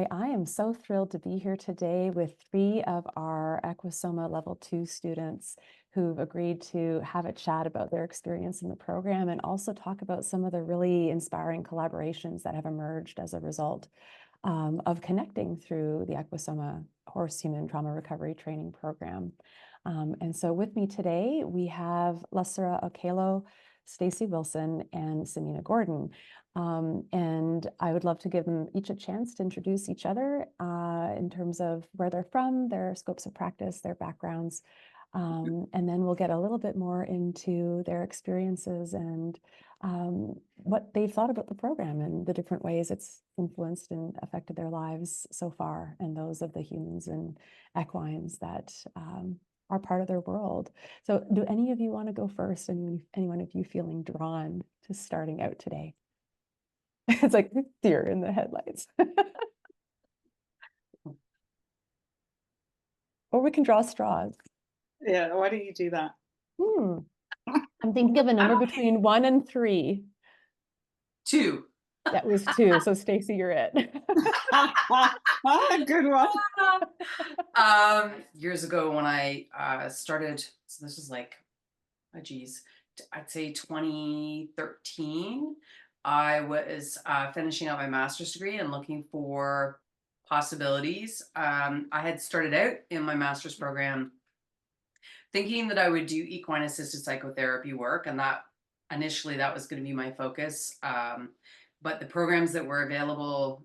I am so thrilled to be here today with 3 of our EQUUSOMA Level 2 students who've agreed to have a chat about their experience in the program and also talk about some of the really inspiring collaborations that have emerged as a result of connecting through the EQUUSOMA Horse Human Trauma Recovery Training Program. And so with me today, we have Losira Okelo, Stacey Wilson, and Cimena Gordon. And I would love to give them each a chance to introduce each other in terms of where they're from, their scopes of practice, their backgrounds. And then we'll get a little bit more into their experiences and what they've thought about the program and the different ways it's influenced and affected their lives so far, and those of the humans and equines that are part of their world. So do any of you want to go first? Anyone of you feeling drawn to starting out today? It's like deer in the headlights. Or we can draw straws. Yeah, why don't you do that? I'm thinking of a number between 1 and 3. 2. That was 2. So Stacey, you're it. Good one. Years ago when I started, so this was like, I'd say 2013. I was finishing up my master's degree and looking for possibilities. I had started out in my master's program thinking that I would do equine assisted psychotherapy work, and that initially that was going to be my focus. But the programs that were available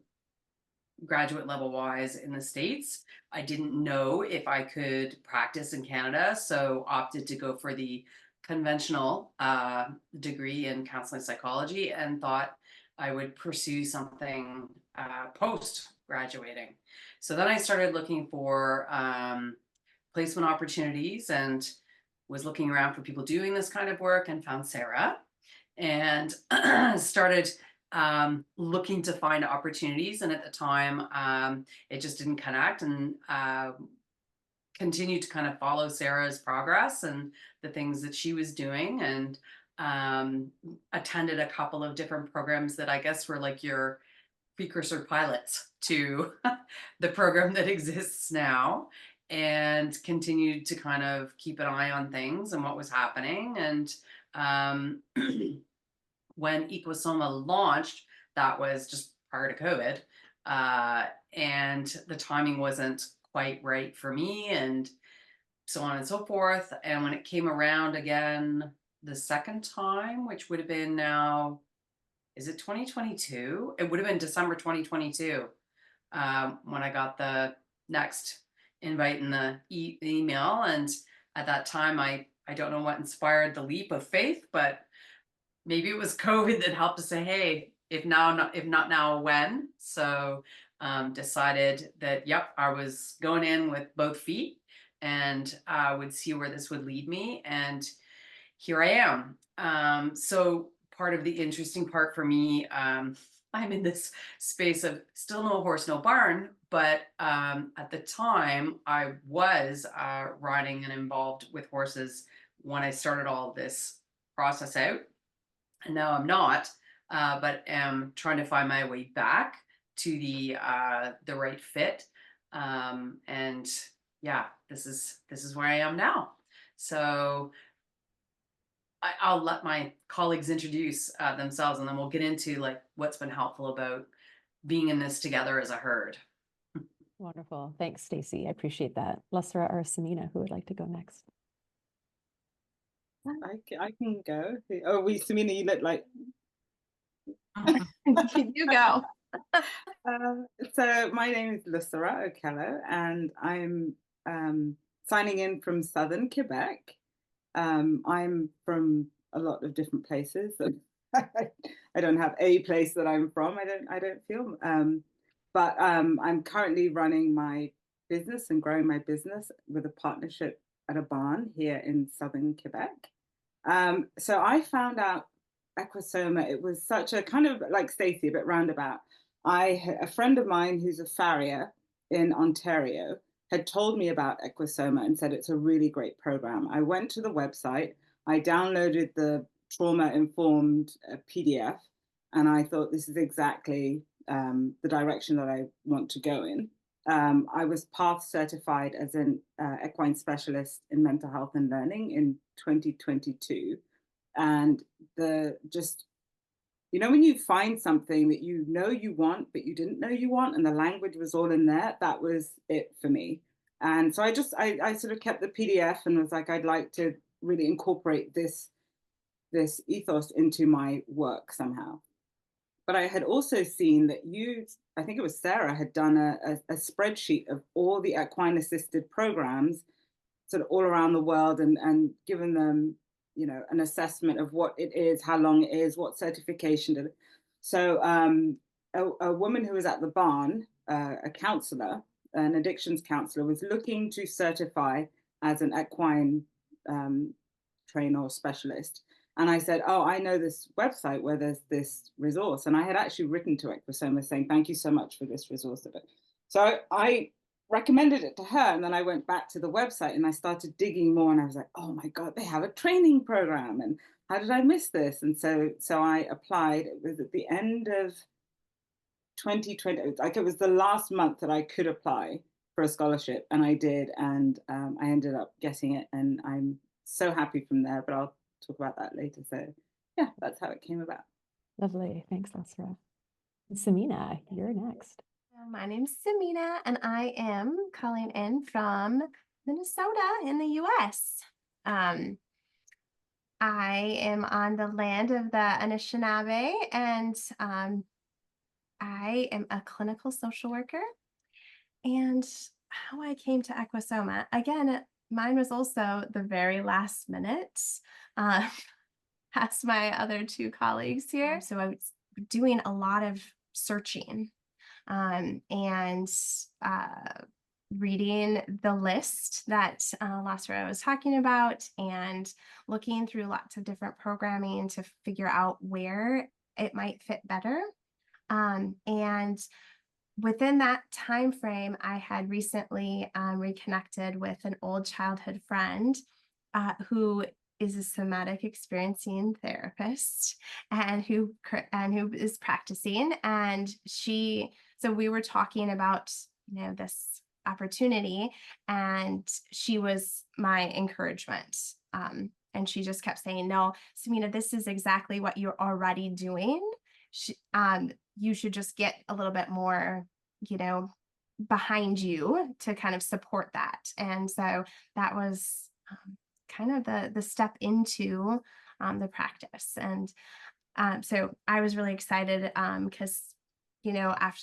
graduate level wise in the States, I didn't know if I could practice in Canada, so opted to go for the conventional degree in counseling psychology and thought I would pursue something post graduating. So then I started looking for placement opportunities and was looking around for people doing this kind of work and found Sarah and started looking to find opportunities. And at the time, it just didn't connect, and continued to kind of follow Sarah's progress and the things that she was doing, and attended a couple of different programs that I guess were like your precursor pilots to the program that exists now, and continued to kind of keep an eye on things and what was happening. And when EQUUSOMA launched, that was just prior to COVID, and the timing wasn't quite right for me, and so on and so forth. And when it came around again the second time, which would have been now, is it 2022? It would have been December 2022 when I got the next invite in the email. And at that time, I don't know what inspired the leap of faith, but maybe it was COVID that helped to say, hey, if not now, when? So decided that, yep, I was going in with both feet and would see where this would lead me. And here I am. So part of the interesting part for me, I'm in this space of still no horse, no barn, but at the time I was riding and involved with horses when I started all of this process out. And now I'm not, but am trying to find my way back to the right fit. And yeah, this is where I am now. So I'll let my colleagues introduce themselves, and then we'll get into like what's been helpful about being in this together as a herd. Wonderful. Thanks, Stacey. I appreciate that. Losira or Cimena, who would like to go next? I can go. Oh, Cimena, you look like. You go. So my name is Losira Okelo, and I'm signing in from southern Quebec. I'm from a lot of different places. I don't have a place that I'm from. I don't feel. But I'm currently running my business and growing my business with a partnership at a barn here in southern Quebec. So I found out EQUUSOMA. It was such a kind of like Stacey, a bit roundabout. A friend of mine who's a farrier in Ontario had told me about EQUUSOMA and said it's a really great program. I went to the website, I downloaded the trauma-informed PDF, and I thought this is exactly the direction that I want to go in. I was path certified as an equine specialist in mental health and learning in 2022. And when you find something that you want, but you didn't know you want, and the language was all in there, that was it for me. And so I sort of kept the PDF and was like, I'd like to really incorporate this ethos into my work somehow. But I had also seen that I think it was Sarah, had done a spreadsheet of all the equine assisted programs sort of all around the world, and given them, an assessment of what it is, how long it is, what certification did it. So a woman who was at the barn, a counselor, an addictions counselor, was looking to certify as an equine trainer or specialist. And I said, oh, I know this website where there's this resource. And I had actually written to EQUUSOMA saying, thank you so much for this resource. So I recommended it to her. And then I went back to the website and I started digging more. And I was like, oh my God, they have a training program. And how did I miss this? And so I applied. It was at the end of 2020. Like, it was the last month that I could apply for a scholarship. And I did. And I ended up getting it. And I'm so happy from there. But I'll talk about that later. So yeah, that's how it came about. Lovely. Thanks, Losira. Cimena, you're next. My name's Cimena, and I am calling in from Minnesota in the US. I am on the land of the Anishinaabe, and I am a clinical social worker. And how I came to EQUUSOMA, again, mine was also the very last minute, past my other two colleagues here. So I was doing a lot of searching and reading the list that Losira was talking about, and looking through lots of different programming to figure out where it might fit better. And within that time frame, I had recently reconnected with an old childhood friend who is a somatic experiencing therapist and who is practicing. And so we were talking about, this opportunity, and she was my encouragement. And she just kept saying, no, Cimena, this is exactly what you're already doing. You should just get a little bit more, behind you to kind of support that. And so that was kind of the step into the practice. And so I was really excited because,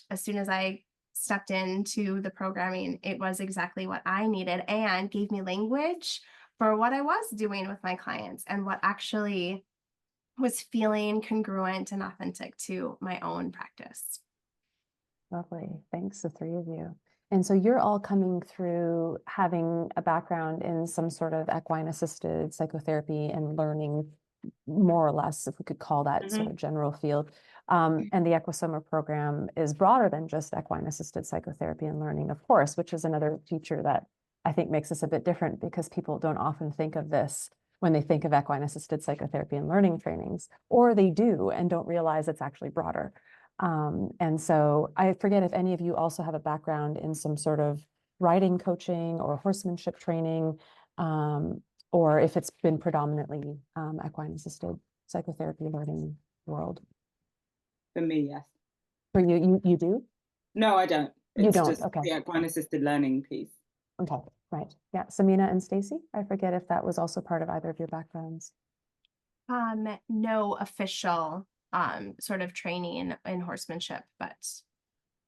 as soon as I stepped into the programming, it was exactly what I needed and gave me language for what I was doing with my clients and what actually was feeling congruent and authentic to my own practice. Lovely. Thanks, the three of you. And so you're all coming through having a background in some sort of equine assisted psychotherapy and learning, more or less, if we could call that sort of general field. And the EQUUSOMA program is broader than just equine assisted psychotherapy and learning, of course, which is another feature that I think makes us a bit different, because people don't often think of this when they think of equine assisted psychotherapy and learning trainings, or they do and don't realize it's actually broader. And so I forget if any of you also have a background in some sort of riding coaching or horsemanship training, or if it's been predominantly equine assisted psychotherapy learning world. For me, yes. For you, you do? No, I don't. You It's don't, just okay. the equine assisted learning piece. Okay, right. Yeah, Cimena and Stacey, I forget if that was also part of either of your backgrounds. No official sort of training in horsemanship, but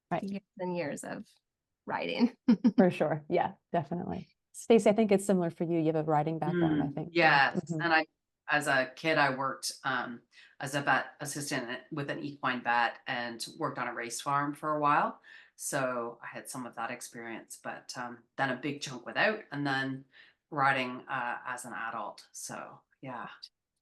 right. Years and years of riding. For sure. Yeah, definitely. Stacey, I think it's similar for you. You have a riding background, I think. Yes. And as a kid, I worked as a vet assistant with an equine vet and worked on a race farm for a while. So I had some of that experience, but then a big chunk without, and then riding as an adult. So yeah.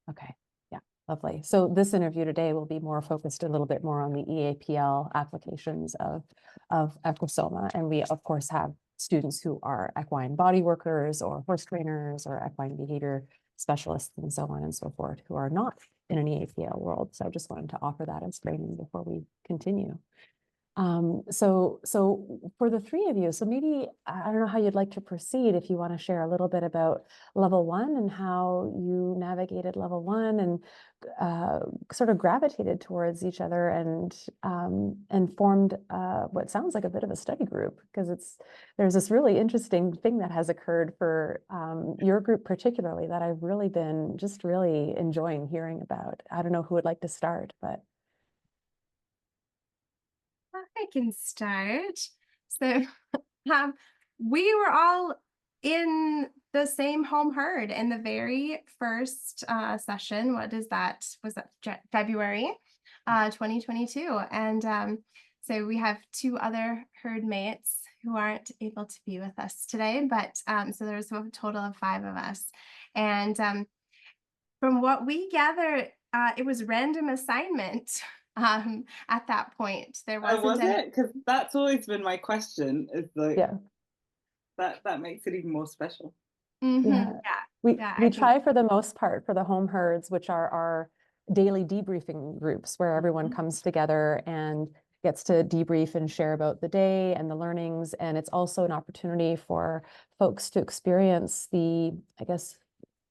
Okay. Yeah. Lovely. So this interview today will be more focused a little bit more on the EAPL applications of EQUUSOMA. And we, of course, have students who are equine body workers or horse trainers or equine behavior specialists and so on and so forth, who are not in an EAPL world. So I just wanted to offer that as training before we continue. So for the three of you, so maybe I don't know how you'd like to proceed, if you want to share a little bit about level one and how you navigated level one and sort of gravitated towards each other and formed what sounds like a bit of a study group, because there's this really interesting thing that has occurred for your group particularly that I've really been just really enjoying hearing about. I don't know who would like to start, but. I can start. So we were all in the same home herd in the very first session. What is that? Was that February 2022? And so we have two other herd mates who aren't able to be with us today, but so there's a total of 5 of us. And from what we gather, it was random assignment. At that point, there wasn't. Was it? Because that's always been my question. Is like, Yeah. That makes it even more special. Yeah. We I try for the most part for the home herds, which are our daily debriefing groups where everyone comes together and gets to debrief and share about the day and the learnings. And it's also an opportunity for folks to experience the, I guess,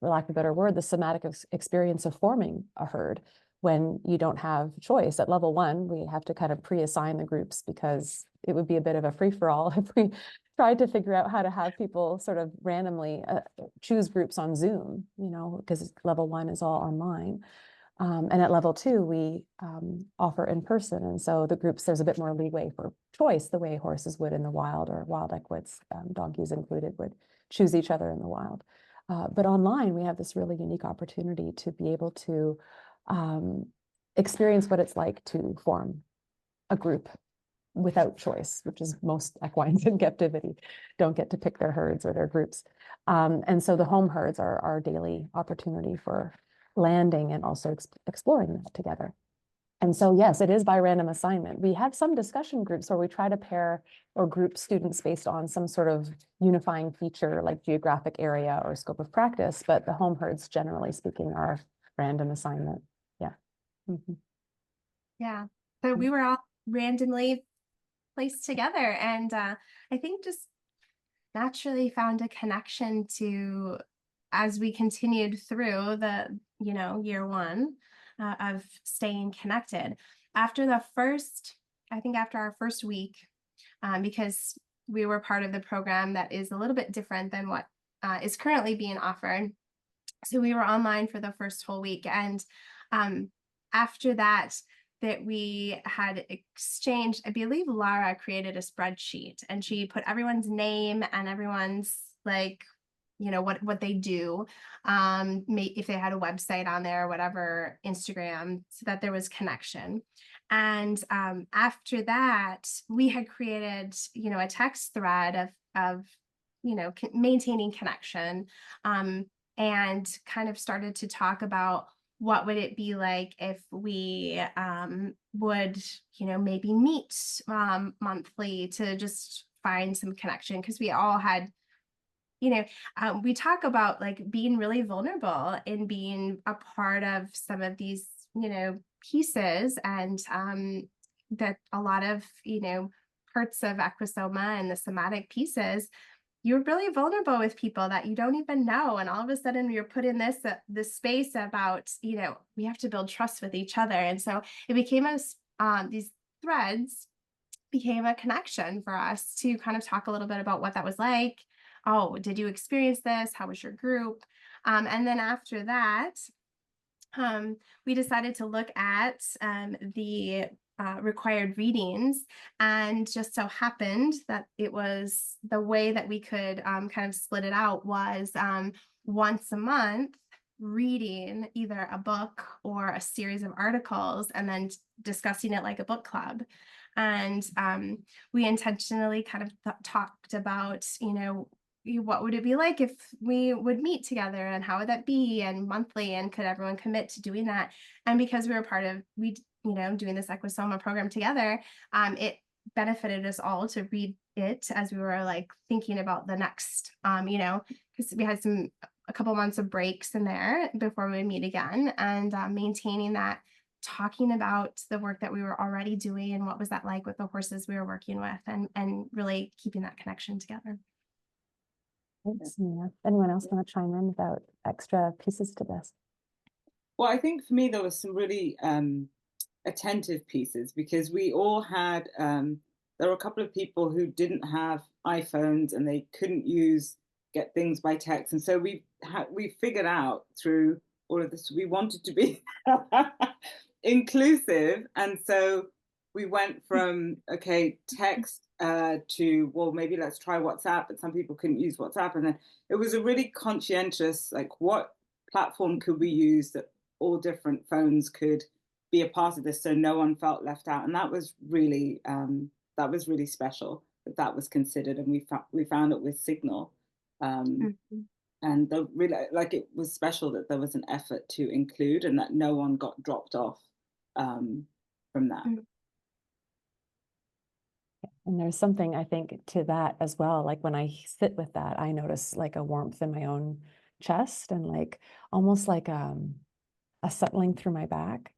for lack of a better word, the somatic experience of forming a herd when you don't have choice. At level one, we have to kind of pre-assign the groups because it would be a bit of a free-for-all if we tried to figure out how to have people sort of randomly choose groups on Zoom, because level one is all online. And at level two, we offer in person. And so the groups, there's a bit more leeway for choice, the way horses would in the wild, or wild equids, donkeys included, would choose each other in the wild. But online, we have this really unique opportunity to be able to experience what it's like to form a group without choice, which is most equines in captivity don't get to pick their herds or their groups. And so the home herds are our daily opportunity for landing and also exploring that together. And so, yes, it is by random assignment. We have some discussion groups where we try to pair or group students based on some sort of unifying feature like geographic area or scope of practice, but the home herds, generally speaking, are random assignment. Yeah. Mm-hmm. Yeah. So we were all randomly placed together, and I think just naturally found a connection to, as we continued through the year one of staying connected. After our first week, because we were part of the program that is a little bit different than what is currently being offered, so we were online for the first whole week, and after that we had exchanged, I believe Lara created a spreadsheet and she put everyone's name and everyone's what they do, if they had a website on there or whatever, Instagram, so that there was connection. And after that, we had created a text thread of maintaining connection, and kind of started to talk about what would it be like if we would maybe meet monthly to just find some connection, because we all had we talk about like being really vulnerable in being a part of some of these pieces, and that a lot of parts of EQUUSOMA and the somatic pieces, you're really vulnerable with people that you don't even know, and all of a sudden you're put in this space about we have to build trust with each other. And so it became these threads became a connection for us to kind of talk a little bit about what that was like. Oh, did you experience this? How was your group? And then after that, we decided to look at the required readings, and just so happened that it was the way that we could kind of split it out was once a month reading either a book or a series of articles and then discussing it like a book club. And we intentionally kind of talked about what would it be like if we would meet together, and how would that be, and monthly, and could everyone commit to doing that? And because we were part of doing this EQUUSOMA program together, it benefited us all to read it as we were like thinking about the next because we had a couple months of breaks in there before we would meet again, and maintaining that talking about the work that we were already doing and what was that like with the horses we were working with, and really keeping that connection together. Thanks, Mia. Anyone else want to chime in about extra pieces to this? Well, I think for me, there was some really attentive pieces, because we all had, there were a couple of people who didn't have iPhones and they couldn't get things by text. And so we figured out through all of this, we wanted to be inclusive. And so we went from, okay, text to, well, maybe let's try WhatsApp, but some people couldn't use WhatsApp. And then it was a really conscientious, like, what platform could we use that all different phones could be a part of this, so no one felt left out. And that was really special that was considered, and we found it with Signal. And the really, like, it was special that there was an effort to include and that no one got dropped off from that. And there's something, I think, to that as well. Like when I sit with that, I notice like a warmth in my own chest, and like almost like a settling through my back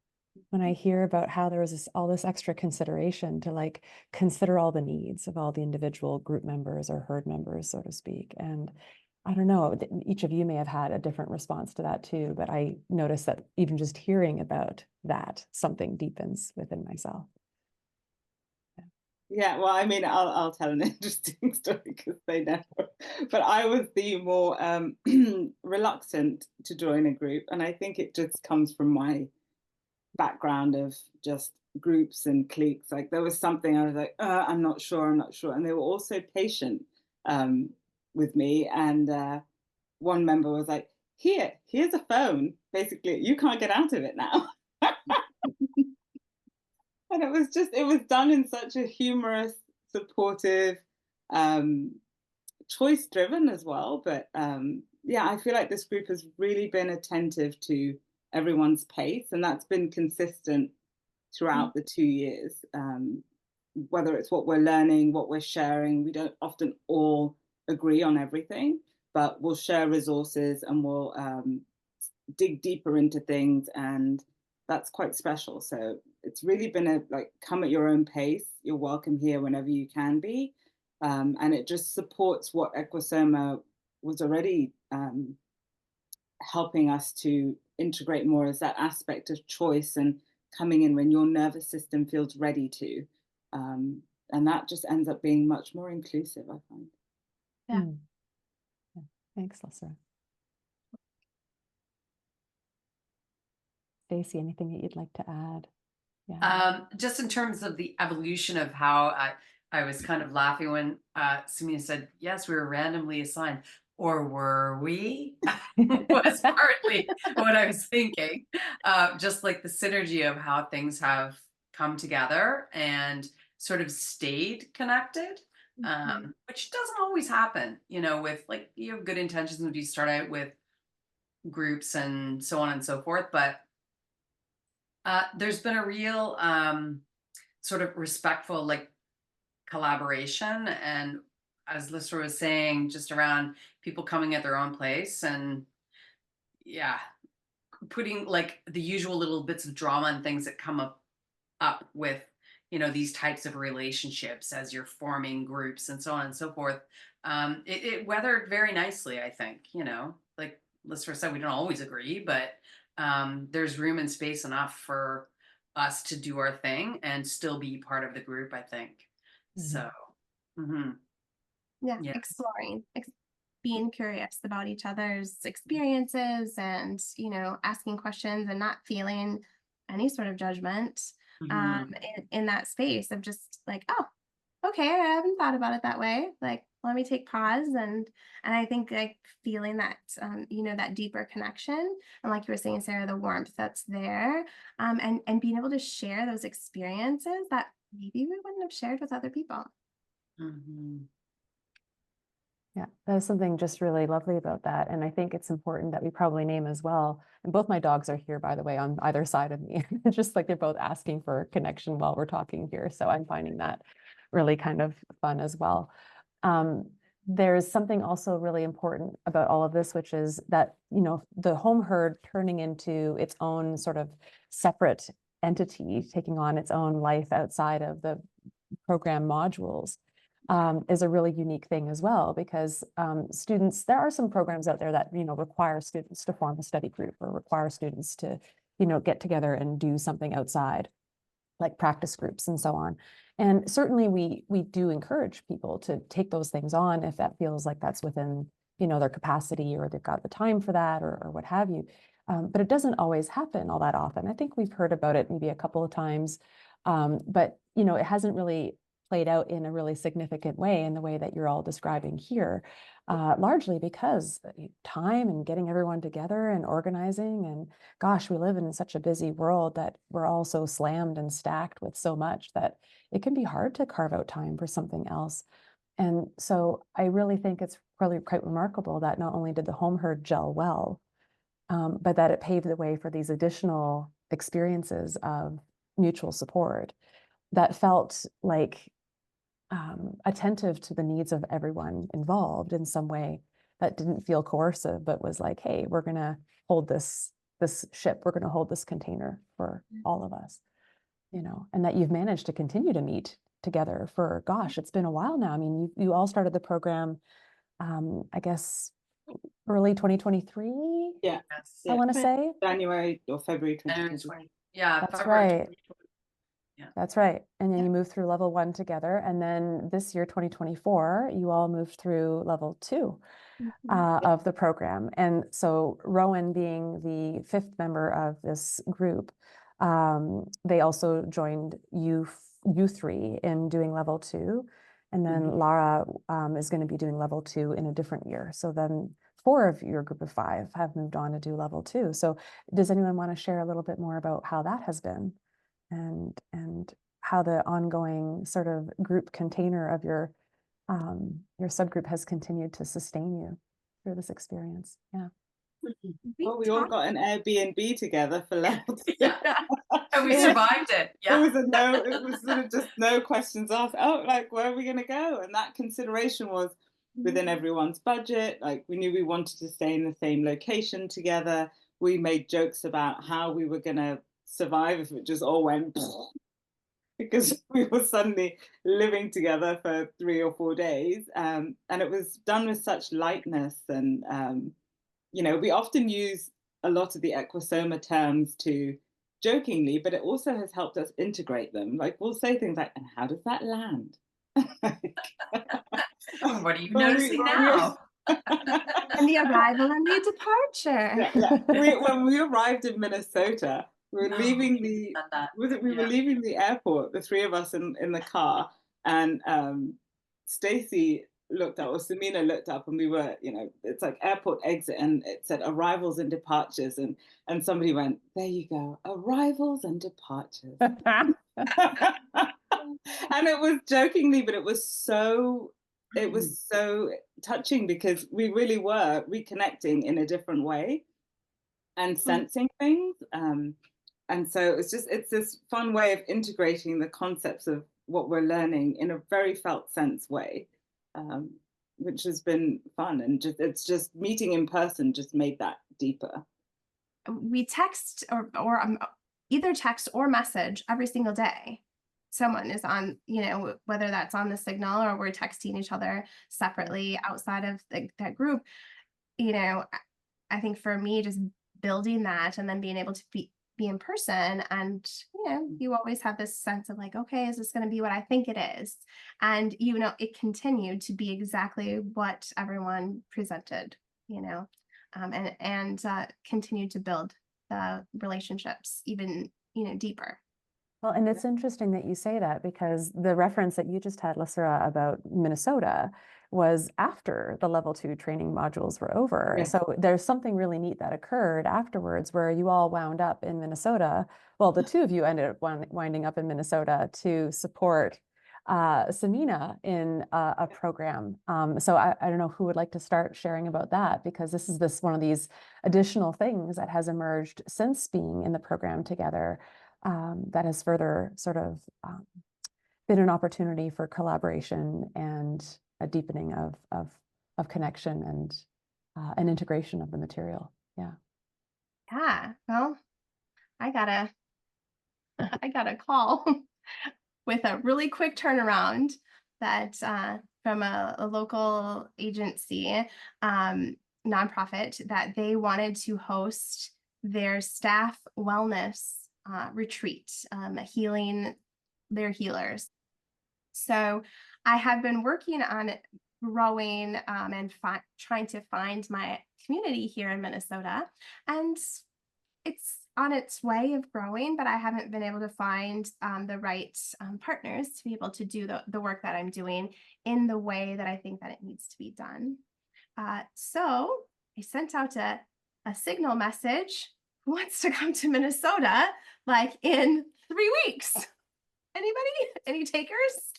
when I hear about how there was all this extra consideration to like consider all the needs of all the individual group members or herd members, so to speak. And I don't know, each of you may have had a different response to that too, but I noticed that even just hearing about that, something deepens within myself. Yeah, well, I mean, I'll tell an interesting story because they never. But I was the more reluctant to join a group, and I think it just comes from my background of just groups and cliques. Like there was something I was like, I'm not sure, and they were also patient with me. And one member was like, here's a phone. Basically, you can't get out of it now. And it was done in such a humorous, supportive, choice driven as well. But yeah, I feel like this group has really been attentive to everyone's pace, and that's been consistent throughout the 2 years. Whether it's what we're learning, what we're sharing, we don't often all agree on everything, but we'll share resources and we'll dig deeper into things, and that's quite special. So it's really been a like, come at your own pace. You're welcome here whenever you can be. And it just supports what EQUUSOMA was already helping us to integrate more, as that aspect of choice and coming in when your nervous system feels ready to. And that just ends up being much more inclusive, I find. Yeah. Yeah. Thanks, Losira. Stacey, anything that you'd like to add? Yeah. Just in terms of the evolution of how I was kind of laughing when Cimena said, yes, we were randomly assigned, or were we? Was partly what I was thinking. Just like the synergy of how things have come together and sort of stayed connected, which doesn't always happen, you know, with like, you have good intentions when you start out with groups and so on and so forth, but there's been a real sort of respectful like collaboration, and as Losira was saying, just around people coming at their own place, and yeah, putting like the usual little bits of drama and things that come up with, you know, these types of relationships as you're forming groups and so on and so forth. It weathered very nicely, I think. You know, like Losira said, we don't always agree, but there's room and space enough for us to do our thing and still be part of the group, I think. So yeah, exploring, being curious about each other's experiences, and, you know, asking questions and not feeling any sort of judgment in that space of just like, oh, okay, I haven't thought about it that way. Like, let me take pause, and I think like feeling that you know, that deeper connection, and like you were saying, Sarah, the warmth that's there, and being able to share those experiences that maybe we wouldn't have shared with other people. Yeah, there's something just really lovely about that. And I think it's important that we probably name as well. And both my dogs are here, by the way, on either side of me. Just like they're both asking for connection while we're talking here. So I'm finding that really kind of fun as well. There's something also really important about all of this, which is that, you know, the home herd turning into its own sort of separate entity taking on its own life outside of the program modules is a really unique thing as well, because students, there are some programs out there that, require students to form a study group or require students to, get together and do something outside, like practice groups and so on. And certainly we do encourage people to take those things on if that feels like that's within, their capacity, or they've got the time for that, or what have you. But it doesn't always happen all that often. I think we've heard about it maybe a couple of times, but it hasn't really played out in a really significant way in the way that you're all describing here, largely because time and getting everyone together and organizing, and gosh, we live in such a busy world that we're all so slammed and stacked with so much that it can be hard to carve out time for something else. And so I really think it's probably quite remarkable that not only did the home herd gel well, but that it paved the way for these additional experiences of mutual support that felt like attentive to the needs of everyone involved in some way, that didn't feel coercive, but was like, hey, we're going to hold this ship, we're going to hold this container for all of us, and that you've managed to continue to meet together for, gosh, it's been a while now. I mean, you all started the program, I guess, early 2023. Yeah. I want to say January or February January 2020. 20. Yeah, That's February right. 2020. Yeah. That's right. And then Yeah. you moved through level 1 together. And then this year, 2024, you all moved through level 2 of the program. And so Rowan, being the 5th member of this group, they also joined you three in doing level 2. And then Lara is going to be doing level 2 in a different year. So then 4 of your group of 5 have moved on to do level 2. So does anyone want to share a little bit more about how that has been? And how the ongoing sort of group container of your subgroup has continued to sustain you through this experience. Yeah. Well, we all got an Airbnb together for level 2. Yeah. And we survived it. Yeah. It was sort of just no questions asked. Oh, like, where are we going to go? And that consideration was within everyone's budget. Like, we knew we wanted to stay in the same location together. We made jokes about how we were going to survive if it just all went because we were suddenly living together for 3 or 4 days. And it was done with such lightness. And, we often use a lot of the EQUUSOMA terms to jokingly, but it also has helped us integrate them. Like, we'll say things like, and how does that land? What are you noticing now? And the arrival and the departure. When we arrived in Minnesota, we were leaving leaving the airport, the 3 of us in the car, and Stacey looked up, or Cimena looked up, and we were, it's like airport exit, and it said arrivals and departures, and somebody went, there you go, arrivals and departures. And it was jokingly, but it was so touching, because we really were reconnecting in a different way and sensing things. And so it's this fun way of integrating the concepts of what we're learning in a very felt sense way, which has been fun. And it's just meeting in person just made that deeper. We text or either text or message every single day. Someone is on, whether that's on the Signal or we're texting each other separately outside of that group. I think for me, just building that and then being able to be in person, and you always have this sense of like, okay, is this going to be what I think it is? And it continued to be exactly what everyone presented, and continued to build the relationships even deeper. Well, and it's interesting that you say that, because the reference that you just had, Losira, about Minnesota was after the level 2 training modules were over. Yes. So there's something really neat that occurred afterwards where you all wound up in Minnesota. Well, the 2 of you ended up winding up in Minnesota to support Cimena in a program. So I don't know who would like to start sharing about that, because this is one of these additional things that has emerged since being in the program together, that has further sort of been an opportunity for collaboration and a deepening of connection and an integration of the material. Yeah. Yeah. Well, I gotta I got a call with a really quick turnaround that from a local agency, nonprofit, that they wanted to host their staff wellness retreat, healing their healers. So I have been working on growing and trying to find my community here in Minnesota. And it's on its way of growing, but I haven't been able to find the right partners to be able to do the work that I'm doing in the way that I think that it needs to be done. So I sent out a signal message. Who wants to come to Minnesota like in 3 weeks? Anybody? Any takers?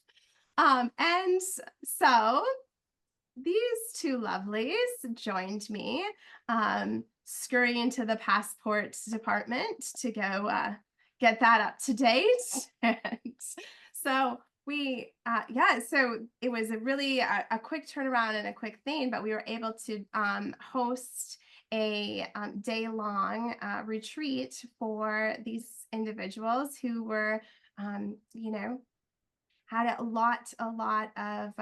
And so these two lovelies joined me, scurrying into the passport department to go get that up to date. And so we, so it was a really a quick turnaround and a quick thing, but we were able to host a day-long retreat for these individuals who were, had a lot of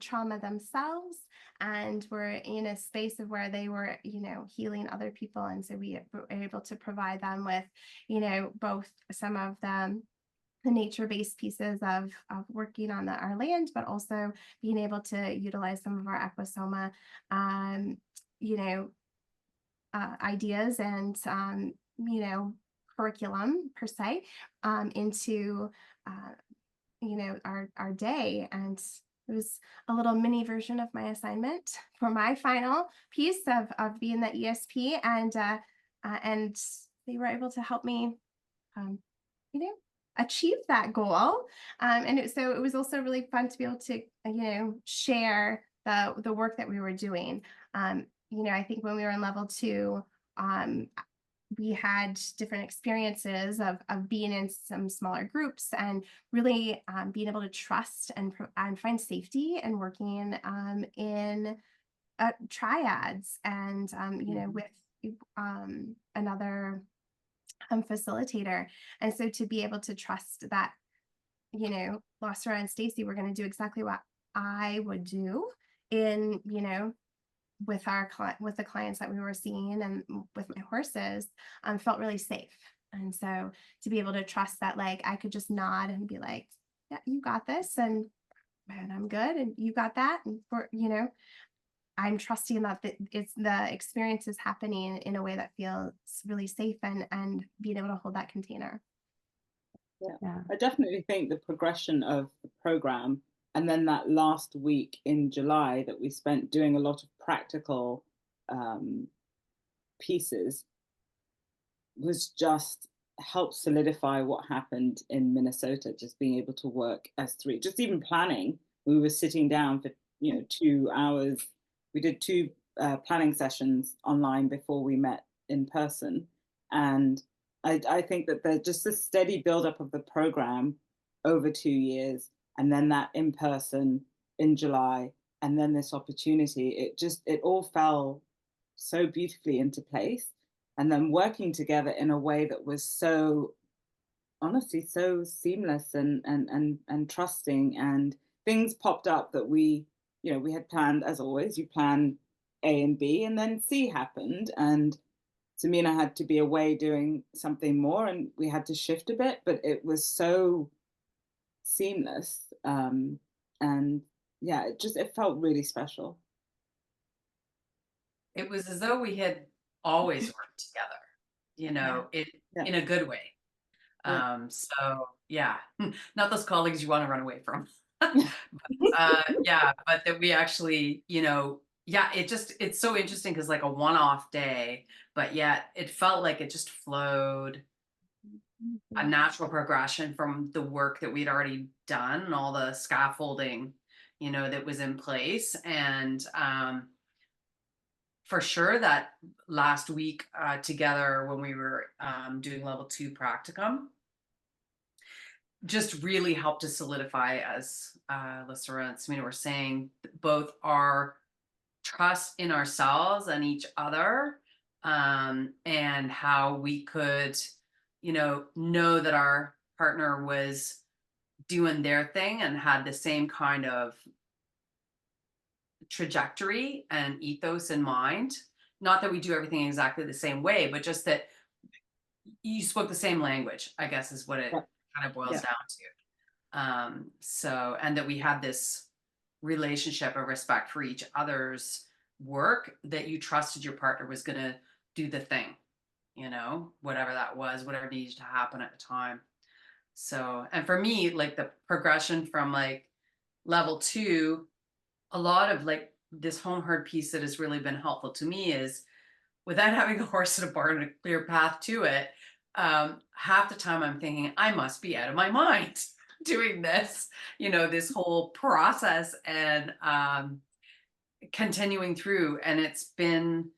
trauma themselves, and were in a space of where they were, healing other people. And so we were able to provide them with, both some of the nature-based pieces of working on our land, but also being able to utilize some of our EQUUSOMA, ideas and, curriculum per se, into our day. And it was a little mini version of my assignment for my final piece of being the ESP, and they were able to help me achieve that goal. So it was also really fun to be able to share the work that we were doing. I think when we were in level 2, we had different experiences of being in some smaller groups, and really being able to trust and find safety and working in triads, and with another facilitator. And so to be able to trust that, Losira and Stacey were going to do exactly what I would do in, with the clients that we were seeing and with my horses, felt really safe. And so to be able to trust that, like, I could just nod and be like, yeah, you got this, and I'm good, and you got that, and I'm trusting that the experience is happening in a way that feels really safe, and being able to hold that container. Yeah. I definitely think the progression of the program, and then that last week in July that we spent doing a lot of practical pieces, was just helped solidify what happened in Minnesota. Just being able to work as 3, just even planning. We were sitting down for 2 hours. We did 2 planning sessions online before we met in person, and I think that there's just a steady buildup of the program over 2 years, and then that in person in July, and then this opportunity. It all fell so beautifully into place, and then working together in a way that was so, honestly, so seamless and trusting. And things popped up that we had planned. As always, you plan A and B, and then C happened, and Cimena had to be away doing something more, and we had to shift a bit, but it was so seamless. And yeah, it felt really special. It was as though we had always worked together, in a good way. So yeah, not those colleagues you want to run away from. But that we actually, it's so interesting, because like a one-off day, but yet it felt like it just flowed, a natural progression from the work that we'd already done, and all the scaffolding, that was in place. And for sure that last week together, when we were doing level 2 practicum, just really helped to solidify, as Losira and Cimena were saying, both our trust in ourselves and each other, and how we could, know that our partner was doing their thing and had the same kind of trajectory and ethos in mind. Not that we do everything exactly the same way, but just that you spoke the same language, I guess, is what it Yeah. kind of boils Yeah. down to. So, and that we had this relationship of respect for each other's work, that you trusted your partner was going to do the thing, whatever that was, whatever needed to happen at the time. So, and for me, like the progression from like level 2, a lot of like this home herd piece that has really been helpful to me is, without having a horse in a barn and a clear path to it, half the time I'm thinking I must be out of my mind doing this, this whole process, and continuing through. And it's been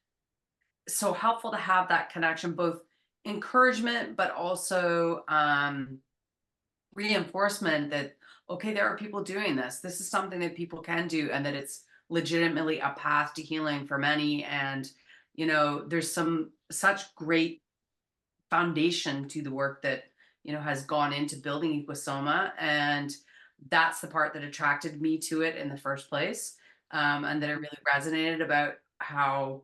so helpful to have that connection, both encouragement, but also reinforcement that, okay, there are people doing this. This is something that people can do, and that it's legitimately a path to healing for many. And, there's such great foundation to the work that, has gone into building EQUUSOMA. And that's the part that attracted me to it in the first place. And that it really resonated about how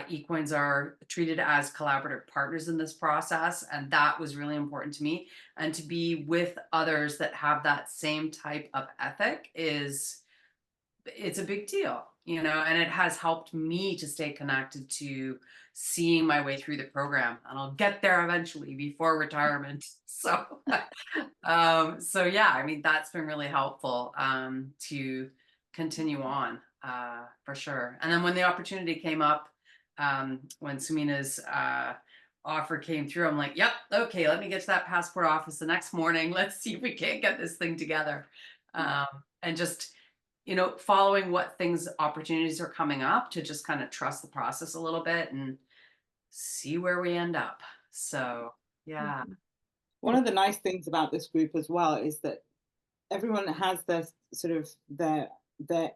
equines are treated as collaborative partners in this process. And that was really important to me. And to be with others that have that same type of ethic it's a big deal, and it has helped me to stay connected to seeing my way through the program. And I'll get there eventually before retirement. So, so yeah, I mean, that's been really helpful to continue on for sure. And then when the opportunity came up, when Cimena's offer came through, I'm like, yep, okay, let me get to that passport office the next morning. Let's see if we can't get this thing together. And just, following what opportunities are coming up, to just kind of trust the process a little bit and see where we end up. So, yeah. One of the nice things about this group as well is that everyone has their sort of their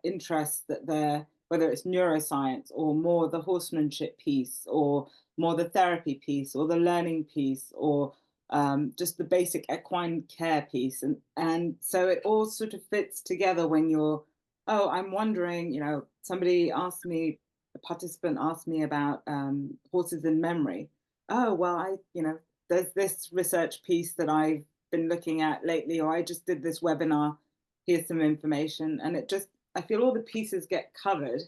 interests, that whether it's neuroscience or more the horsemanship piece, or more the therapy piece, or the learning piece, or just the basic equine care piece, and so it all sort of fits together when you're, oh, I'm wondering, a participant asked me about horses in memory. Oh, well, there's this research piece that I've been looking at lately, or I just did this webinar, here's some information. And I feel all the pieces get covered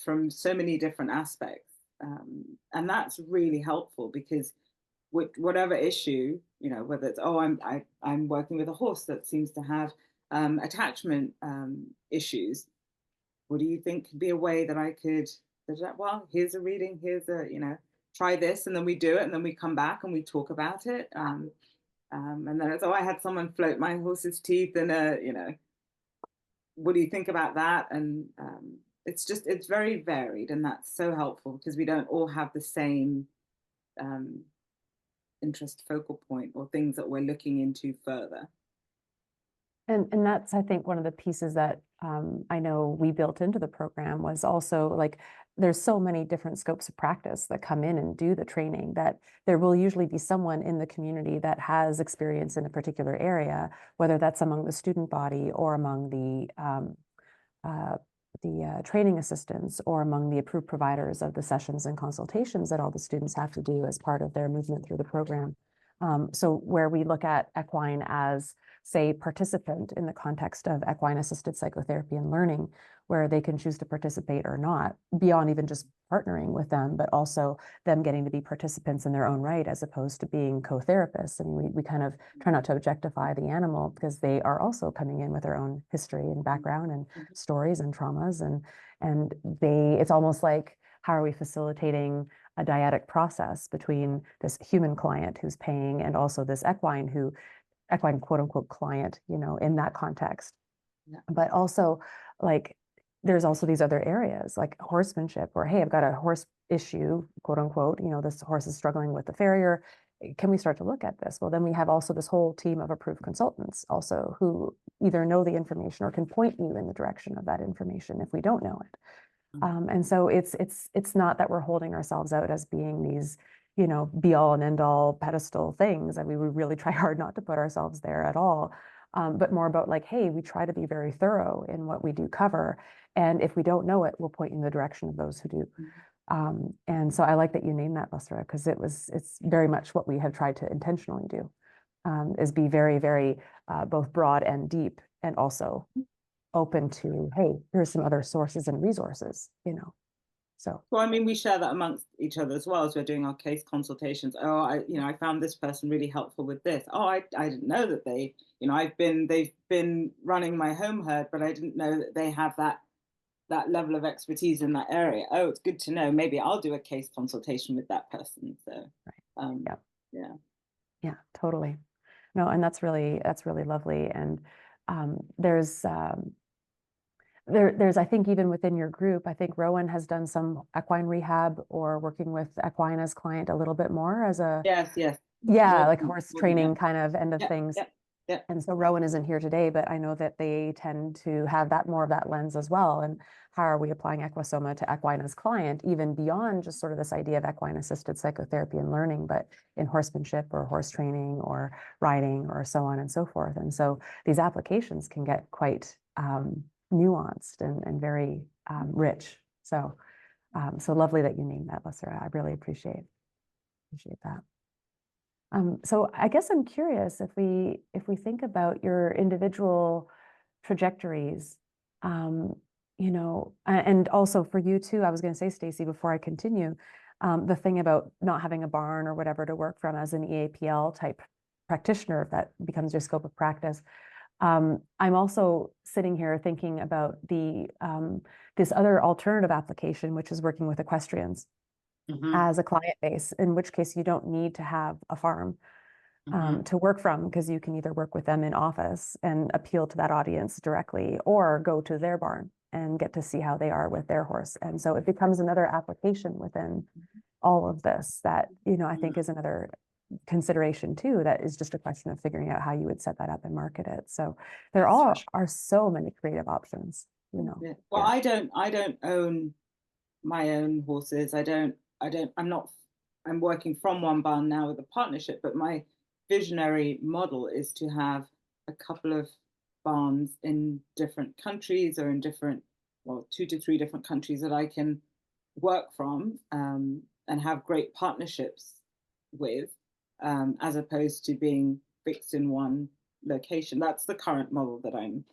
from so many different aspects. And that's really helpful, because with whatever issue, whether it's, I'm working with a horse that seems to have attachment issues, what do you think could be a way that I could, well, here's a reading, try this, and then we do it, and then we come back and we talk about it. And then it's, I had someone float my horse's teeth, and what do you think about that? And it's very varied, and that's so helpful, because we don't all have the same interest focal point, or things that we're looking into further. And that's, I think, one of the pieces that I know we built into the program was also, like, there's so many different scopes of practice that come in and do the training, that there will usually be someone in the community that has experience in a particular area, whether that's among the student body, or among the training assistants, or among the approved providers of the sessions and consultations that all the students have to do as part of their movement through the program. So where we look at equine as, say, participant in the context of equine assisted psychotherapy and learning, where they can choose to participate or not, beyond even just partnering with them, but also them getting to be participants in their own right, as opposed to being co-therapists. I mean, we kind of try not to objectify the animal, because they are also coming in with their own history and background and stories and traumas, and it's almost like, how are we facilitating a dyadic process between this human client who's paying, and also this equine quote unquote client, in that context. Yeah. But also, like, there's also these other areas like horsemanship, or, hey, I've got a horse issue, quote unquote, this horse is struggling with the farrier. Can we start to look at this? Well, then we have also this whole team of approved consultants also, who either know the information or can point you in the direction of that information if we don't know it. And so it's not that we're holding ourselves out as being these, you know, be all and end all pedestal things. I mean, we really try hard not to put ourselves there at all. But more about like, hey, we try to be very thorough in what we do cover. And if we don't know it, we'll point you in the direction of those who do. And so I like that you named that, Losira, because it's very much what we have tried to intentionally do, is be very, very both broad and deep, and also open to, hey, here's some other sources and resources, you know. So well, I mean, we share that amongst each other as well as we're doing our case consultations. Oh, I found this person really helpful with this. Oh, I didn't know that they, they've been running my home herd, but I didn't know that they have that level of expertise in that area. Oh, it's good to know. Maybe I'll do a case consultation with that person. So, yeah, totally. No, and that's really lovely. And there's I think even within your group, I think Rowan has done some equine rehab or working with equine as client a little bit more as a yes, yeah, like horse training kind of end of things. Yeah. And so Rowan isn't here today, but I know that they tend to have that more of that lens as well. And how are we applying EQUUSOMA to equine as client, even beyond just sort of this idea of equine assisted psychotherapy and learning, but in horsemanship or horse training or riding or so on and so forth. And so these applications can get quite nuanced and very rich. So so lovely that you named that, Losira. I really appreciate that. So I guess I'm curious if we think about your individual trajectories, you know, and also for you too, I was going to say, Stacey, before I continue, the thing about not having a barn or whatever to work from as an EAPL type practitioner, if that becomes your scope of practice. I'm also sitting here thinking about this other alternative application, which is working with equestrians as a client base, in which case you don't need to have a farm to work from, because you can either work with them in office and appeal to that audience directly, or go to their barn and get to see how they are with their horse. And so it becomes another application within all of this that, you know, I think is another consideration too, that is just a question of figuring out how you would set that up and market it. So there are so many creative options, you know. Well, I don't own my own horses. I'm working from one barn now with a partnership, but my visionary model is to have a couple of barns in different countries, or in 2 to 3 different countries that I can work from, and have great partnerships with, as opposed to being fixed in one location. That's the current model that I'm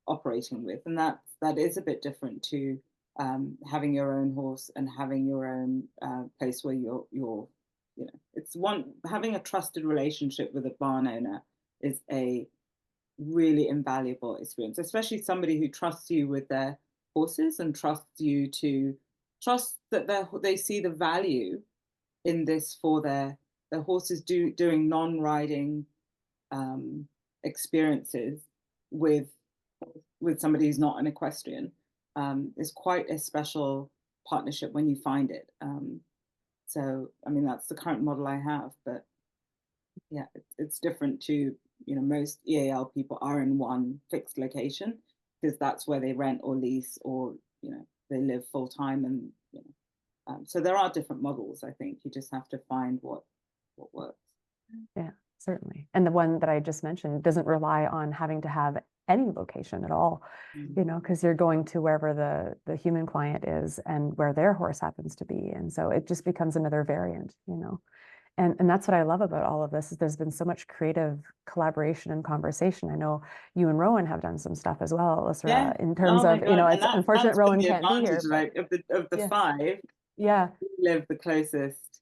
operating with, and that is a bit different to having your own horse and having your own place where you're having a trusted relationship with a barn owner is a really invaluable experience, especially somebody who trusts you with their horses and trusts that they see the value in this for their horses doing non-riding experiences with somebody who's not an equestrian. Is quite a special partnership when you find it. So, I mean, that's the current model I have, but yeah, it's different to, most EAL people are in one fixed location because that's where they rent or lease, or, they live full time. And, so there are different models. I think you just have to find what works. Yeah, certainly. And the one that I just mentioned doesn't rely on having to have any location at all, because you're going to wherever the human client is and where their horse happens to be. And so it just becomes another variant, and that's what I love about all of this, is there's been so much creative collaboration and conversation. I know you and Rowan have done some stuff as well, Losira, in terms of, it's unfortunate Rowan can't be here. Right? Of the 5, we live the closest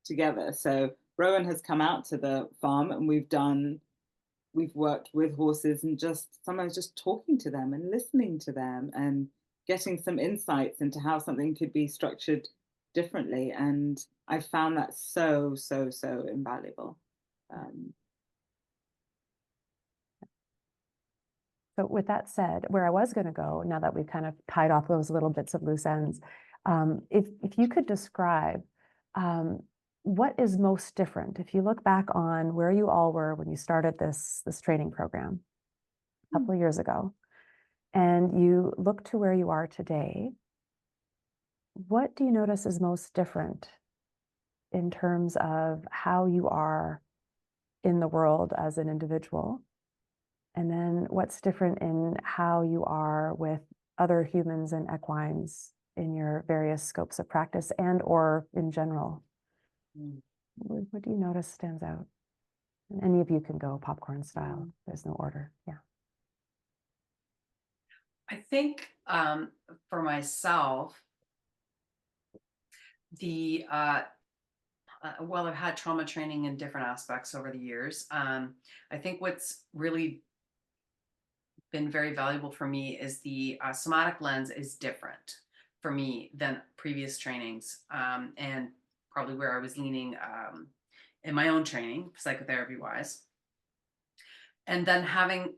together. So Rowan has come out to the farm, and we've worked with horses, and sometimes just talking to them and listening to them and getting some insights into how something could be structured differently. And I found that so invaluable. So with that said, where I was going to go, now that we've kind of tied off those little bits of loose ends, if you could describe what is most different, if you look back on where you all were when you started this training program a couple of years ago, and you look to where you are today, what do you notice is most different in terms of how you are in the world as an individual? And then what's different in how you are with other humans and equines in your various scopes of practice and or in general? Mm. What do you notice stands out? And any of you can go popcorn style. There's no order. Yeah. I think for myself, well, I've had trauma training in different aspects over the years. I think what's really been very valuable for me is the somatic lens is different for me than previous trainings, and probably where I was leaning in my own training, psychotherapy wise. And then having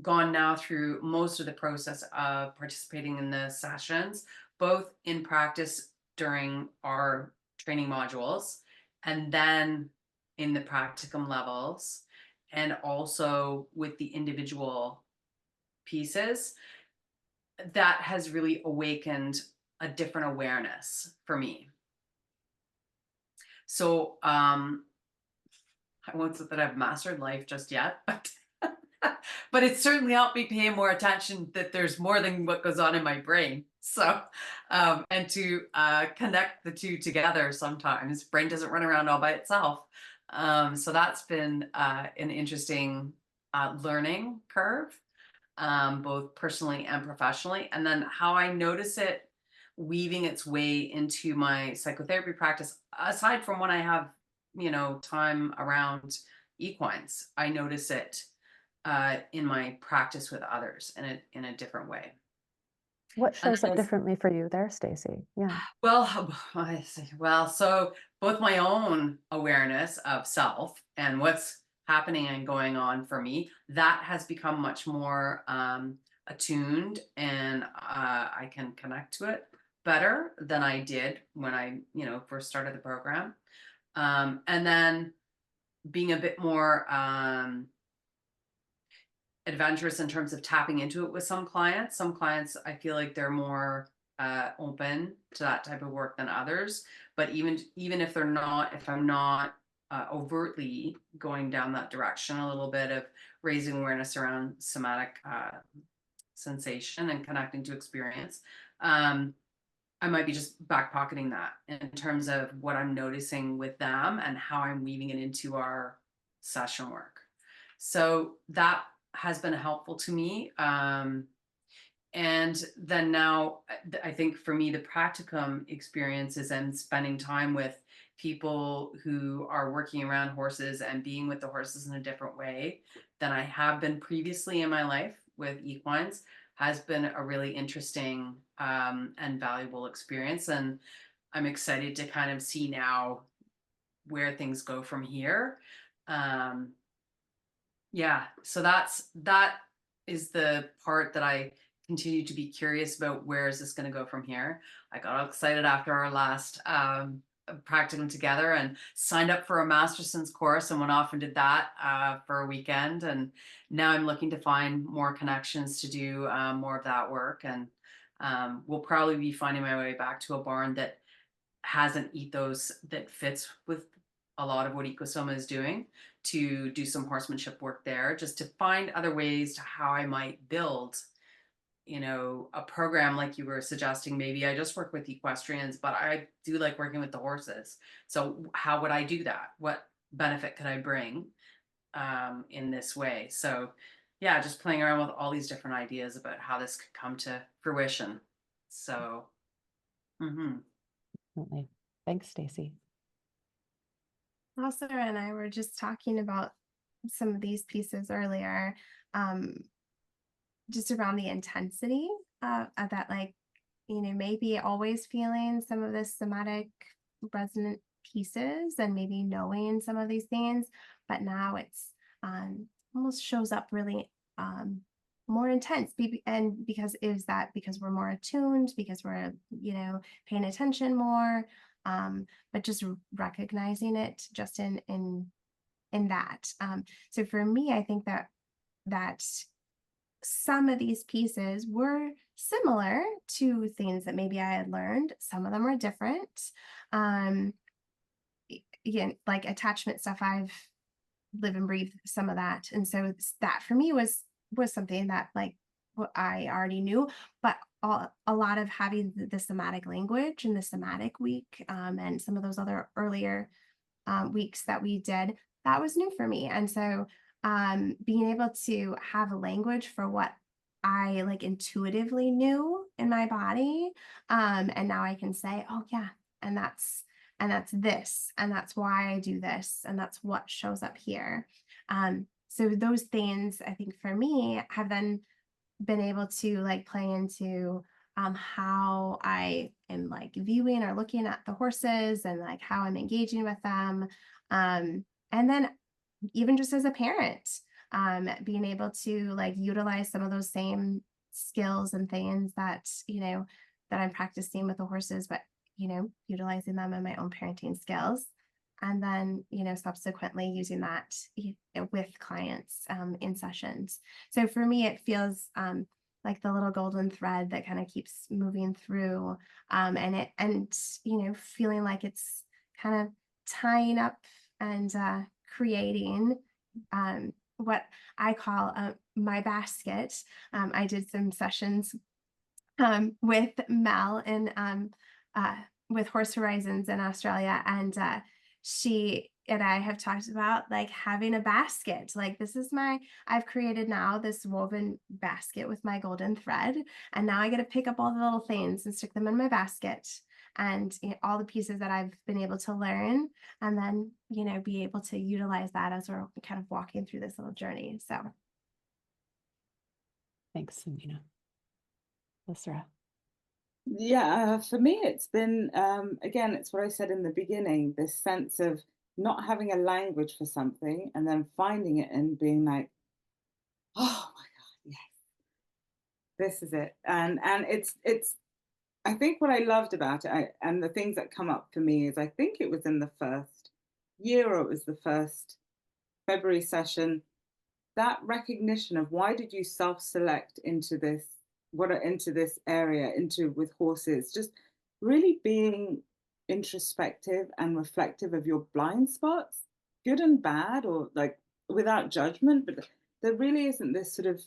gone now through most of the process of participating in the sessions, both in practice during our training modules and then in the practicum levels, and also with the individual pieces, that has really awakened a different awareness for me. So I won't say that I've mastered life just yet, but but it's certainly helped me pay more attention that there's more than what goes on in my brain. So and to connect the two together, sometimes brain doesn't run around all by itself. So that's been an interesting learning curve, both personally and professionally. And then how I notice it weaving its way into my psychotherapy practice, aside from when I have, time around equines, I notice it in my practice with others in a different way. What And shows then up differently for you there, Stacey? Yeah. well, I see. Well, so both my own awareness of self and what's happening and going on for me, that has become much more attuned, and I can connect to it better than I did when I, first started the program. And then being a bit more adventurous in terms of tapping into it with some clients. Some clients, I feel like they're more open to that type of work than others. But even if they're not, if I'm not overtly going down that direction, a little bit of raising awareness around somatic sensation and connecting to experience, I might be just back pocketing that in terms of what I'm noticing with them and how I'm weaving it into our session work. So that has been helpful to me. And then now I think for me, the practicum experiences and spending time with people who are working around horses and being with the horses in a different way than I have been previously in my life with equines has been a really interesting and valuable experience. And I'm excited to kind of see now where things go from here. Yeah, so that is the part that I continue to be curious about. Where is this going to go from here? I got all excited after our last practicum together and signed up for a Masterson's course and went off and did that for a weekend. And now I'm looking to find more connections to do more of that work. And we'll probably be finding my way back to a barn that has an ethos that fits with a lot of what EQUUSOMA is doing, to do some horsemanship work there, just to find other ways to how I might build, a program like you were suggesting. Maybe I just work with equestrians, but I do like working with the horses. So how would I do that? What benefit could I bring in this way? So yeah, just playing around with all these different ideas about how this could come to fruition. So, Definitely. Thanks, Stacey. Sarah and I were just talking about some of these pieces earlier, just around the intensity of that, like, maybe always feeling some of this somatic resonant pieces and maybe knowing some of these things, but now it's almost shows up really more intense. And because is that because we're more attuned, because we're paying attention more, but just recognizing it just in that. So for me, I think that some of these pieces were similar to things that maybe I had learned. Some of them are different. again, like attachment stuff, I've live and breathe some of that. And so that for me was something that like what I already knew, but a lot of having the somatic language and the somatic week, and some of those other earlier weeks that we did, that was new for me. And so being able to have a language for what I like intuitively knew in my body, and now I can say, oh yeah, and that's this, and that's why I do this, and that's what shows up here. So those things I think for me have then been able to like play into how I am like viewing or looking at the horses and like how I'm engaging with them. And then even just as a parent, being able to like utilize some of those same skills and things that, that I'm practicing with the horses, but, utilizing them in my own parenting skills. And then, subsequently using that with clients in sessions. So for me, it feels like the little golden thread that kind of keeps moving through, and feeling like it's kind of tying up and creating what I call my basket. I did some sessions with Mel and with Horse Horizons in Australia, and she and I have talked about like having a basket. Like I've created now this woven basket with my golden thread, and now I get to pick up all the little things and stick them in my basket, and all the pieces that I've been able to learn, and then be able to utilize that as we're kind of walking through this little journey. So Thanks, Cimena. Losira. Yeah, for me, it's been, again, it's what I said in the beginning, this sense of not having a language for something and then finding it and being like, oh my God, yes, this is it. And it's, I think what I loved about it, and the things that come up for me is I think it was in the first year or it was the first February session, that recognition of why did you self-select into this, into this area, into with horses, just really being introspective and reflective of your blind spots, good and bad, or like without judgment, but there really isn't this sort of,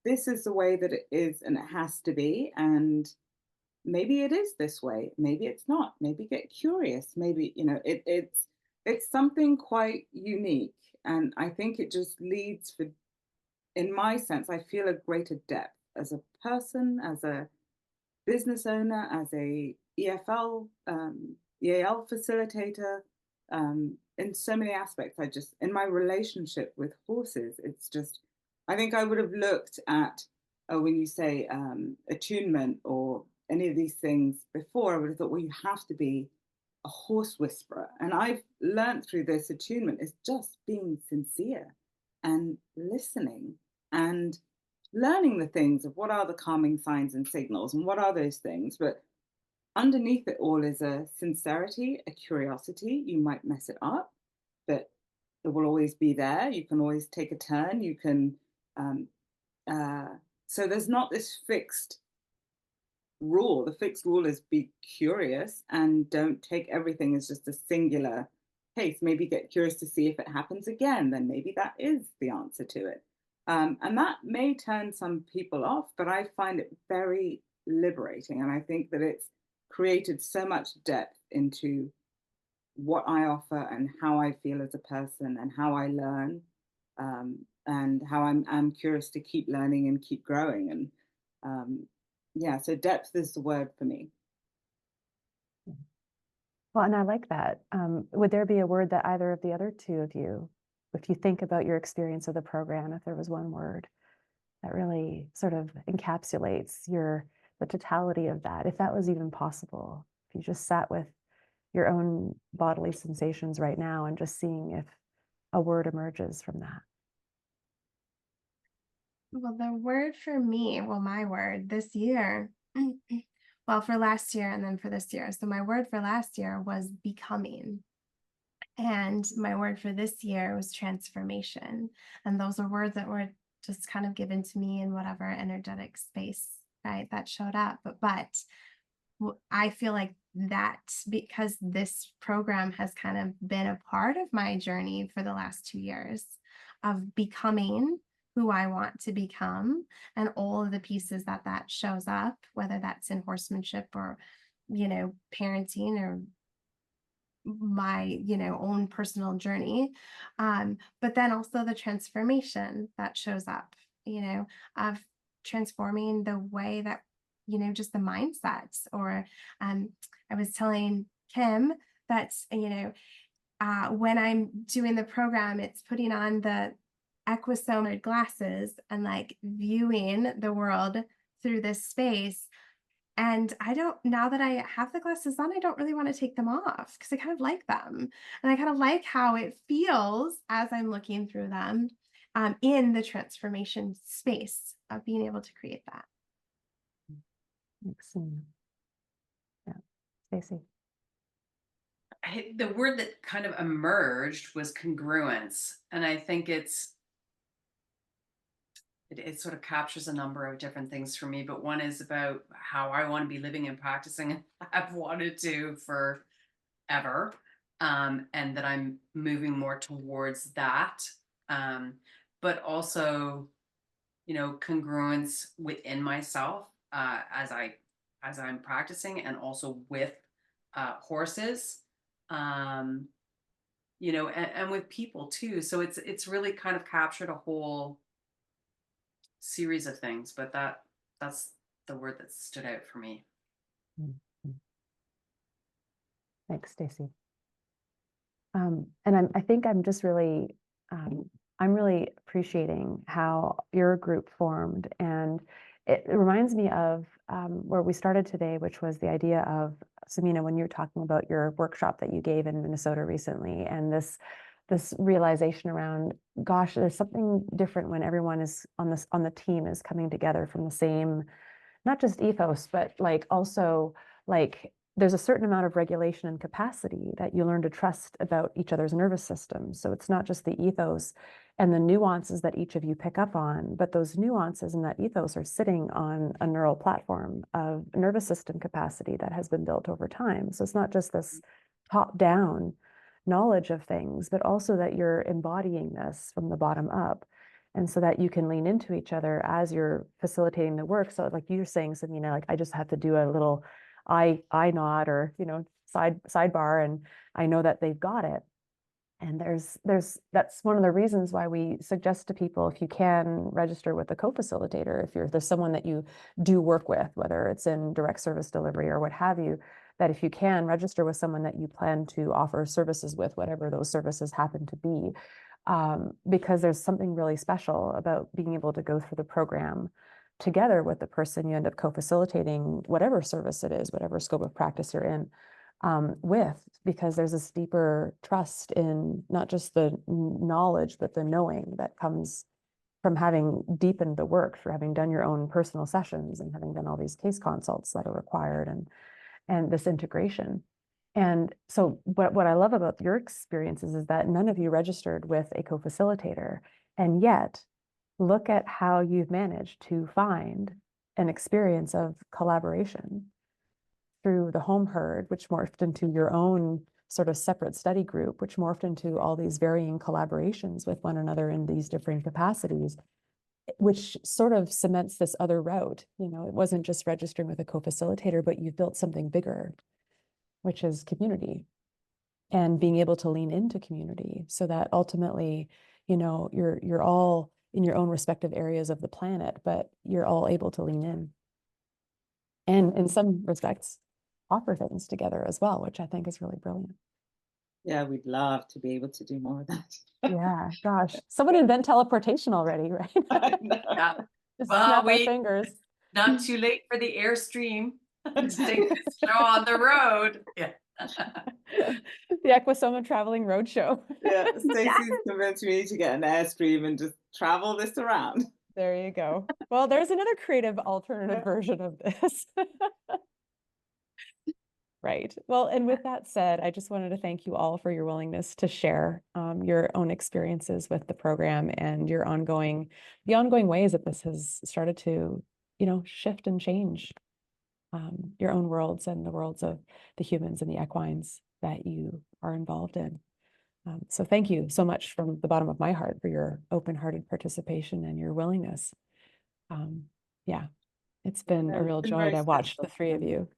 this is the way that it is and it has to be, and maybe it is this way, maybe it's not, maybe get curious, maybe it's something quite unique. And I think it just leads for, in my sense, I feel a greater depth as a person, as a business owner, as a EAL facilitator, in so many aspects. I just, in my relationship with horses, it's just, I think I would have looked at, when you say attunement or any of these things before, I would have thought, well, you have to be a horse whisperer. And I've learned through this, attunement is just being sincere and listening and learning the things of what are the calming signs and signals and what are those things. But underneath it all is a sincerity, a curiosity. You might mess it up, but it will always be there. You can always take a turn. You can, so there's not this fixed rule. The fixed rule is be curious and don't take everything as just a singular case. Maybe get curious to see if it happens again, then maybe that is the answer to it. And that may turn some people off, but I find it very liberating. And I think that it's created so much depth into what I offer and how I feel as a person and how I learn, and how I'm curious to keep learning and keep growing. And yeah, so depth is the word for me. Well, and I like that. Would there be a word that either of the other two of you, if you think about your experience of the program, if there was one word that really sort of encapsulates the totality of that, if that was even possible, if you just sat with your own bodily sensations right now and just seeing if a word emerges from that? well, the word for me, well, my word this year, well, for last year and then for this year. So my word for last year was becoming. And my word for this year was transformation. And those are words that were just kind of given to me in whatever energetic space, right, that showed up. But I feel like that because this program has kind of been a part of my journey for the last 2 years of becoming who I want to become, and all of the pieces that shows up, whether that's in horsemanship or, parenting or my, own personal journey. But then also the transformation that shows up, of transforming the way that, just the mindsets. Or I was telling Kim that, when I'm doing the program, it's putting on the EQUUSOMA glasses and like viewing the world through this space. And now that I have the glasses on, I don't really want to take them off because I kind of like them. And I kind of like how it feels as I'm looking through them, in the transformation space of being able to create that. Excellent. Yeah. Stacey. The word that kind of emerged was congruence. And I think it sort of captures a number of different things for me, but one is about how I want to be living and practicing and have wanted to forever, and that I'm moving more towards that, but also, congruence within myself, as I'm practicing, and also with horses, and with people too. So it's really kind of captured a whole series of things, but that's the word that stood out for me. Thanks, Stacey. And I think I'm just really, I'm really appreciating how your group formed, and it reminds me of where we started today, which was the idea of, Cimena, when you were talking about your workshop that you gave in Minnesota recently, and this realization around, gosh, there's something different when everyone is on the team is coming together from the same, not just ethos, but like also like there's a certain amount of regulation and capacity that you learn to trust about each other's nervous system. So it's not just the ethos and the nuances that each of you pick up on, but those nuances and that ethos are sitting on a neural platform of nervous system capacity that has been built over time. So it's not just this top-down knowledge of things, but also that you're embodying this from the bottom up. And so that you can lean into each other as you're facilitating the work. So like you're saying, Cimena, like I just have to do a little eye nod or, sidebar, and I know that they've got it. And that's one of the reasons why we suggest to people, if you can, register with a co-facilitator. If there's someone that you do work with, whether it's in direct service delivery or what have you, that if you can register with someone that you plan to offer services with, whatever those services happen to be, because there's something really special about being able to go through the program together with the person you end up co-facilitating, whatever service it is, whatever scope of practice you're in, with, because there's this deeper trust in not just the knowledge, but the knowing that comes from having deepened the work, for having done your own personal sessions and having done all these case consults that are required, and this integration. And so what I love about your experiences is that none of you registered with a co-facilitator, and yet look at how you've managed to find an experience of collaboration through the home herd, which morphed into your own sort of separate study group, which morphed into all these varying collaborations with one another in these different capacities, which sort of cements this other route. It wasn't just registering with a co-facilitator, but you've built something bigger, which is community, and being able to lean into community, so that ultimately, you're all in your own respective areas of the planet, but you're all able to lean in. And in some respects, offer things together as well, which I think is really brilliant. Yeah, we'd love to be able to do more of that. Yeah, gosh, someone invent teleportation already, right? I know. Yeah. Just Well, snap our fingers. Not too late for the Airstream to take this show on the road. Yeah. The EQUUSOMA traveling roadshow. Yeah, Stacey's convinced me to get an Airstream and just travel this around. There you go. Well, there's another creative alternative version of this. Right. Well, and with that said, I just wanted to thank you all for your willingness to share your own experiences with the program and the ongoing ways that this has started to, shift and change your own worlds and the worlds of the humans and the equines that you are involved in. So thank you so much from the bottom of my heart for your open-hearted participation and your willingness. Yeah, it's been a It's real been joy very to watch special. the three of you.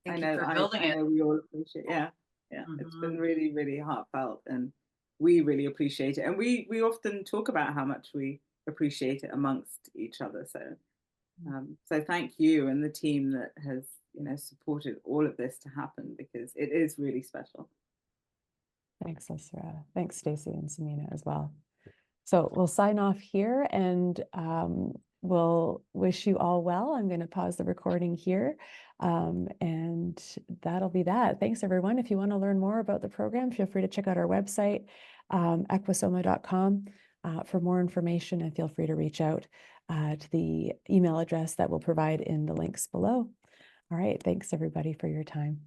Thank you for building I it. know we all appreciate. Yeah, it's been really, really heartfelt, and we really appreciate it. And we often talk about how much we appreciate it amongst each other. So, so thank you and the team that has supported all of this to happen, because it is really special. Thanks, Losira. Thanks, Stacey and Cimena as well. So we'll sign off here, and we'll wish you all well. I'm going to pause the recording here, and that'll be that. Thanks, everyone. If you want to learn more about the program, feel free to check out our website, equusoma.com, for more information, and feel free to reach out to the email address that we'll provide in the links below. All right. Thanks, everybody, for your time.